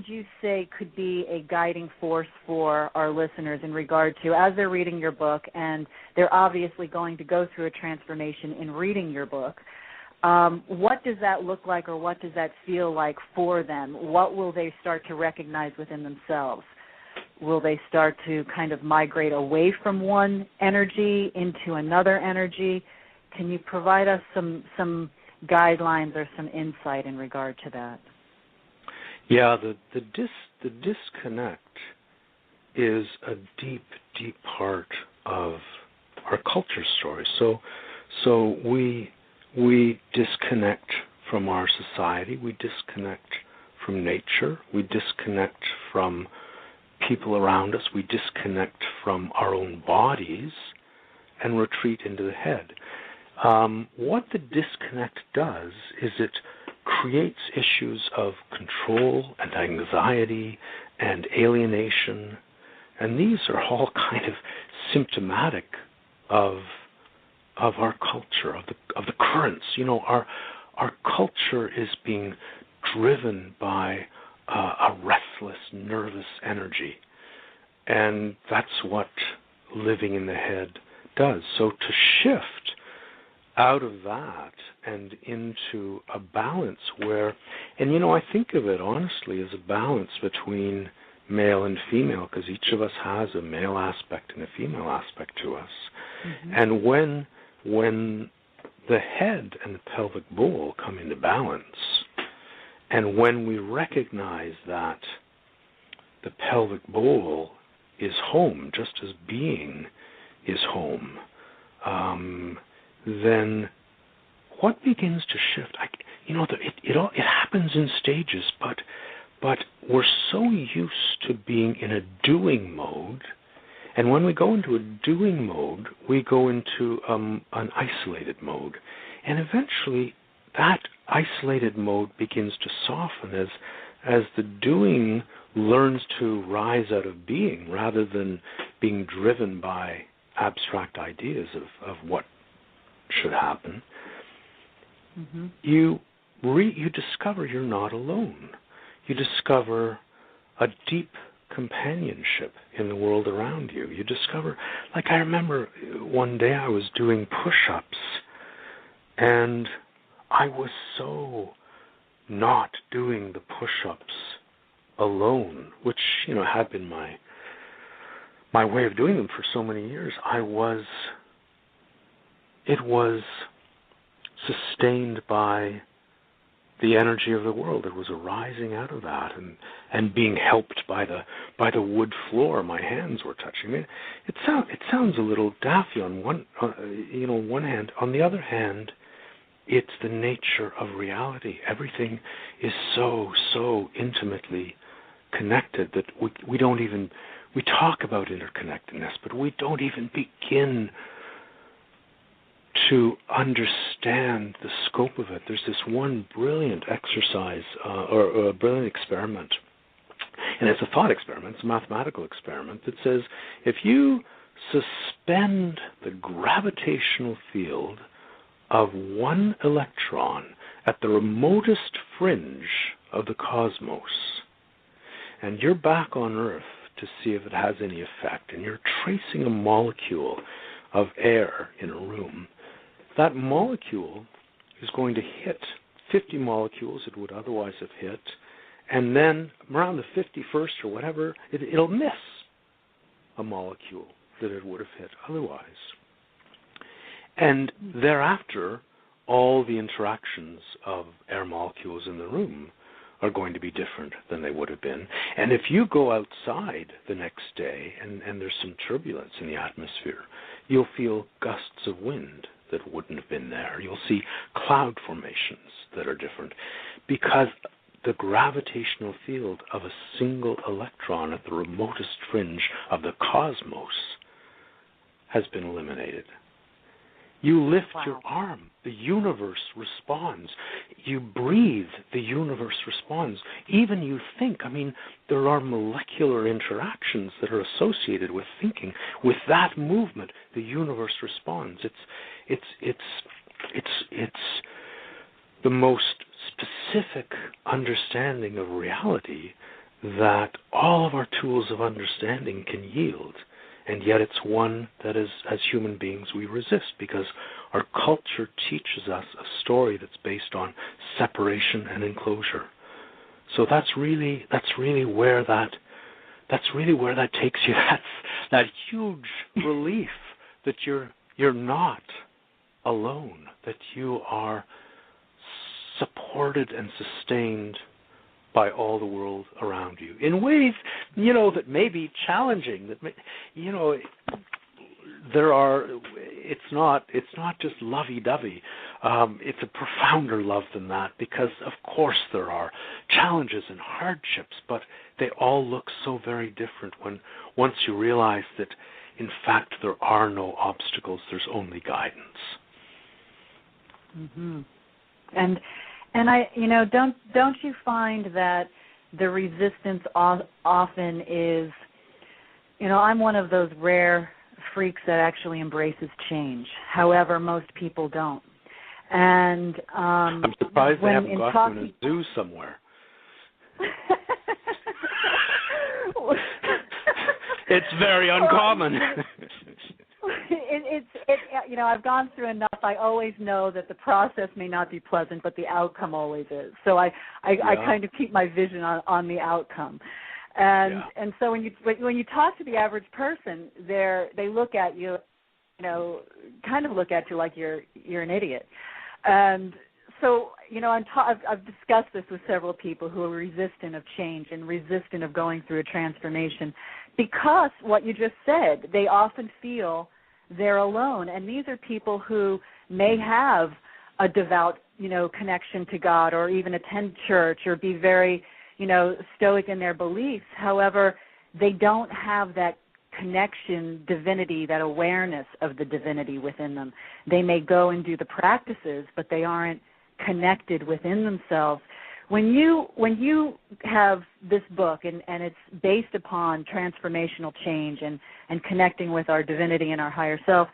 would you say could be a guiding force for our listeners in regard to, as they're reading your book, and they're obviously going to go through a transformation in reading your book, what does that look like, or what does that feel like for them? What will they start to recognize within themselves? Will they start to kind of migrate away from one energy into another energy? Can you provide us some guidelines or some insight in regard to that? Yeah, the disconnect is a deep, deep part of our culture story. So we disconnect from our society, we disconnect from nature, we disconnect from people around us, we disconnect from our own bodies and retreat into the head. What the disconnect does is it creates issues of control and anxiety and alienation, and these are all kind of symptomatic of our culture, of the currents. You know, our culture is being driven by a restless, nervous energy, and that's what living in the head does. So to shift out of that and into a balance where, and you know, I think of it honestly as a balance between male and female, because each of us has a male aspect and a female aspect to us. Mm-hmm. And when the head and the pelvic bowl come into balance, and when we recognize that the pelvic bowl is home, just as being is home, then what begins to shift? It happens in stages, but we're so used to being in a doing mode, and when we go into a doing mode, we go into an isolated mode, and eventually that isolated mode begins to soften as the doing learns to rise out of being rather than being driven by abstract ideas of what should happen. Mm-hmm. You discover you're not alone. You discover a deep companionship in the world around you. You discover, like I remember one day I was doing push-ups, and I was so not doing the push-ups alone, which, you know, had been my way of doing them for so many years. It was sustained by the energy of the world. It was arising out of that and being helped by the wood floor my hands were touching. It sounds a little daffy on one hand. On the other hand, it's the nature of reality. Everything is so intimately connected that we talk about interconnectedness, but we don't even begin to understand the scope of it. There's this one brilliant exercise or a brilliant experiment, and it's a thought experiment, it's a mathematical experiment that says if you suspend the gravitational field of one electron at the remotest fringe of the cosmos, and you're back on Earth to see if it has any effect, and you're tracing a molecule of air in a room, that molecule is going to hit 50 molecules it would otherwise have hit, and then around the 51st or whatever, it'll miss a molecule that it would have hit otherwise. And thereafter, all the interactions of air molecules in the room are going to be different than they would have been. And if you go outside the next day and there's some turbulence in the atmosphere, you'll feel gusts of wind that wouldn't have been there. You'll see cloud formations that are different because the gravitational field of a single electron at the remotest fringe of the cosmos has been eliminated. You lift your arm, the universe responds. You breathe, the universe responds. Even you think, there are molecular interactions that are associated with thinking. With that movement, the universe responds. It's the most specific understanding of reality that all of our tools of understanding can yield. And yet it's one that as human beings we resist, because our culture teaches us a story that's based on separation and enclosure. So that's really where that takes you. That's that huge relief that you're not alone, that you are supported and sustained by all the world around you in ways, that may be challenging. That it's not just lovey-dovey. It's a profounder love than that, because of course there are challenges and hardships, but they all look so very different once you realize that in fact there are no obstacles, there's only guidance. Mm-hmm. And I, don't you find that the resistance often is, I'm one of those rare freaks that actually embraces change. However, most people don't. And I'm surprised they haven't got you in a zoo somewhere. It's very uncommon. I've gone through enough. I always know that the process may not be pleasant, but the outcome always is. So I kind of keep my vision on the outcome. And so when you talk to the average person, they look at you, kind of look at you like you're an idiot. And so I've discussed this with several people who are resistant of change and resistant of going through a transformation, because what you just said, they often feel they're alone. And these are people who may have a devout, connection to God, or even attend church, or be very, stoic in their beliefs. However, they don't have that connection, divinity, that awareness of the divinity within them. They may go and do the practices, but they aren't connected within themselves. When you have this book and it's based upon transformational change and connecting with our divinity and our higher self,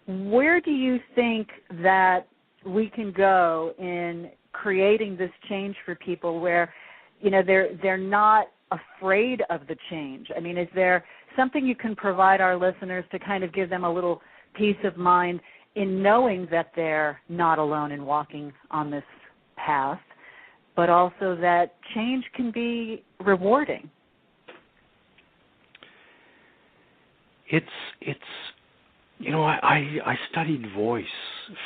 where do you think that we can go in creating this change for people where, they're not afraid of the change? I mean, is there something you can provide our listeners to kind of give them a little peace of mind in knowing that they're not alone in walking on this path, but also that change can be rewarding? I studied voice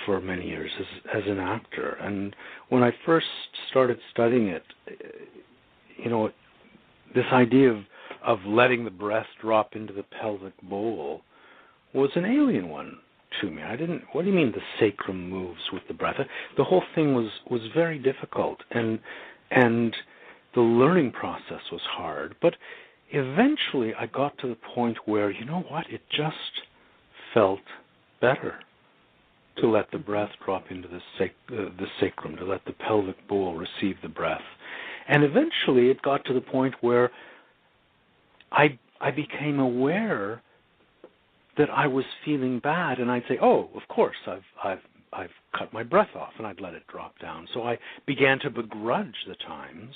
for many years as an actor, and when I first started studying it, this idea of letting the breath drop into the pelvic bowl was an alien one to me. What do you mean the sacrum moves with the breath? The whole thing was very difficult, and the learning process was hard. But eventually I got to the point where, it just felt better to let the breath drop into the sacrum, to let the pelvic bowl receive the breath. And eventually it got to the point where I became aware that I was feeling bad, and I'd say, "Oh, of course, I've cut my breath off," and I'd let it drop down. So I began to begrudge the times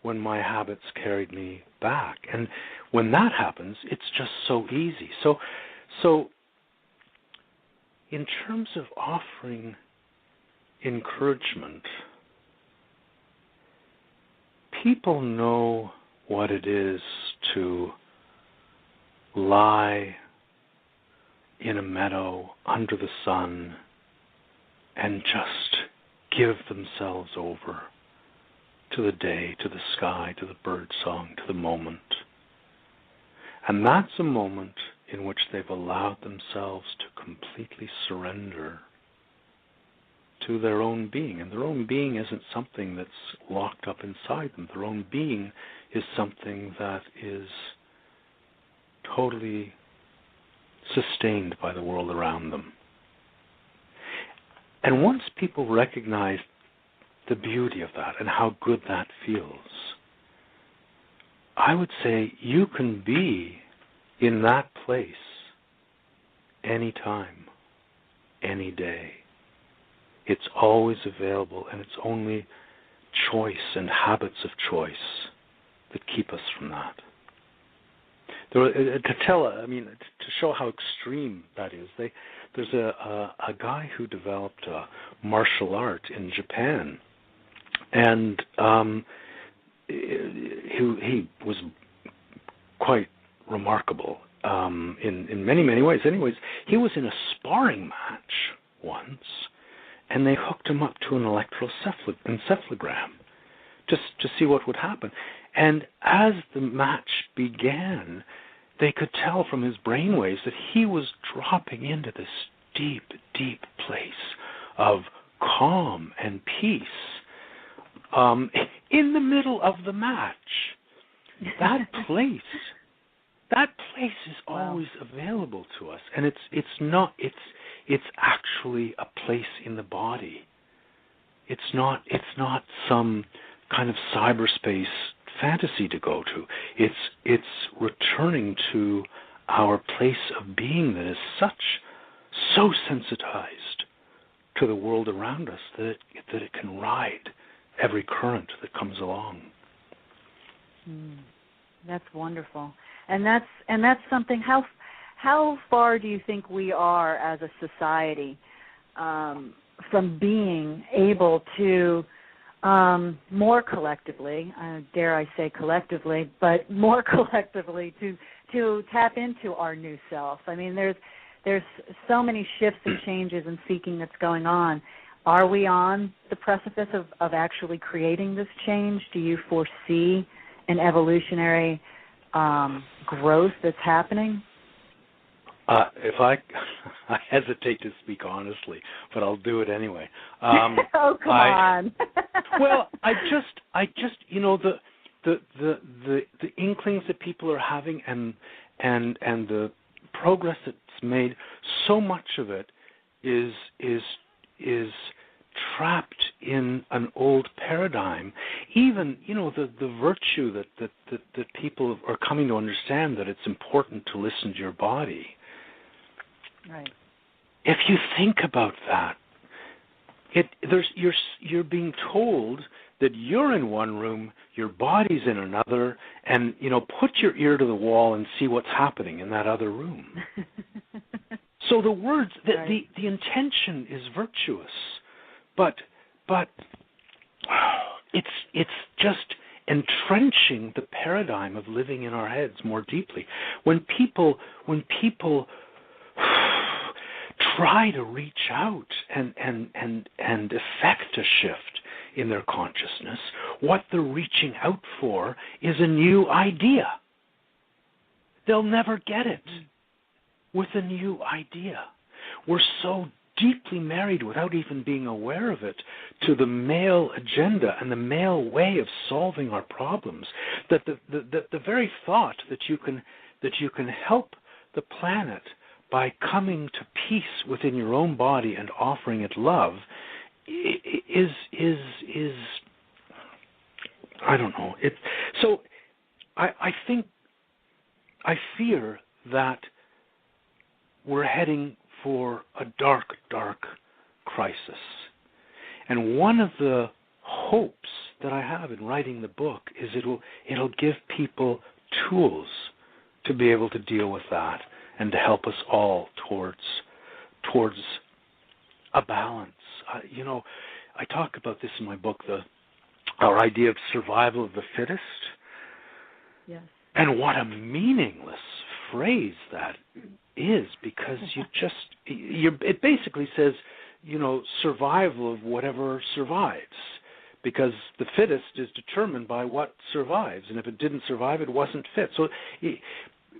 when my habits carried me back. And when that happens, it's just so easy. So in terms of offering encouragement, people know what it is to lie in a meadow under the sun and just give themselves over to the day, to the sky, to the bird song, to the moment. And that's a moment in which they've allowed themselves to completely surrender to their own being. And their own being isn't something that's locked up inside them. Their own being is something that is totally sustained by the world around them. And once people recognize the beauty of that and how good that feels, I would say you can be in that place anytime, any day. It's always available, and it's only choice and habits of choice that keep us from that. To show how extreme that is, there's a guy who developed a martial art in Japan, and he was quite remarkable in many ways. Anyways, he was in a sparring match once, and they hooked him up to an electroencephalogram just to see what would happen. And as the match began, they could tell from his brainwaves that he was dropping into this deep, deep place of calm and peace in the middle of the match. That place is always available to us, and it's actually a place in the body. It's not some kind of cyberspace fantasy to go to. It's returning to our place of being that is so sensitized to the world around us that it can ride every current that comes along. That's wonderful, and that's something. How far do you think we are as a society from being able to more collectively, dare I say collectively, but more collectively to tap into our new self? I mean, there's so many shifts and changes and seeking that's going on. Are we on the precipice of actually creating this change? Do you foresee an evolutionary growth that's happening? If I hesitate to speak honestly, but I'll do it anyway. Oh, come on. Well, I just the inklings that people are having and the progress that's made, so much of it is trapped in an old paradigm. Even the virtue that people are coming to understand, that it's important to listen to your body. Right. If you think about that, you're being told that you're in one room, your body's in another, and put your ear to the wall and see what's happening in that other room. So the words, the intention is virtuous, but it's just entrenching the paradigm of living in our heads more deeply. When people try to reach out and effect a shift in their consciousness, what they're reaching out for is a new idea. They'll never get it with a new idea. We're so deeply married, without even being aware of it, to the male agenda and the male way of solving our problems, that the very thought that you can help the planet by coming to peace within your own body and offering it love is I don't know. So I fear that we're heading for a dark, dark crisis. And one of the hopes that I have in writing the book is it'll give people tools to be able to deal with that and to help us all towards a balance. I talk about this in my book, our idea of survival of the fittest. Yes. And what a meaningless phrase that is, because it basically says, survival of whatever survives, because the fittest is determined by what survives, and if it didn't survive, it wasn't fit. So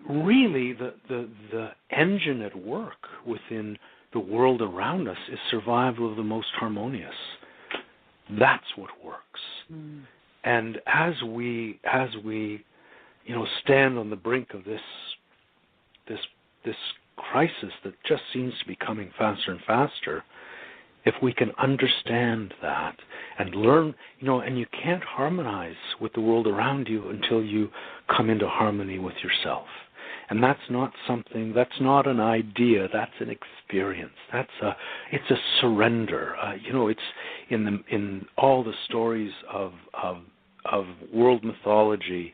really the engine at work within the world around us is survival of the most harmonious. That's what works. And as we stand on the brink of this crisis that just seems to be coming faster and faster, if we can understand that and learn, and you can't harmonize with the world around you until you come into harmony with yourself. And that's not an idea, that's an experience. It's a surrender. It's in all the stories of of world mythology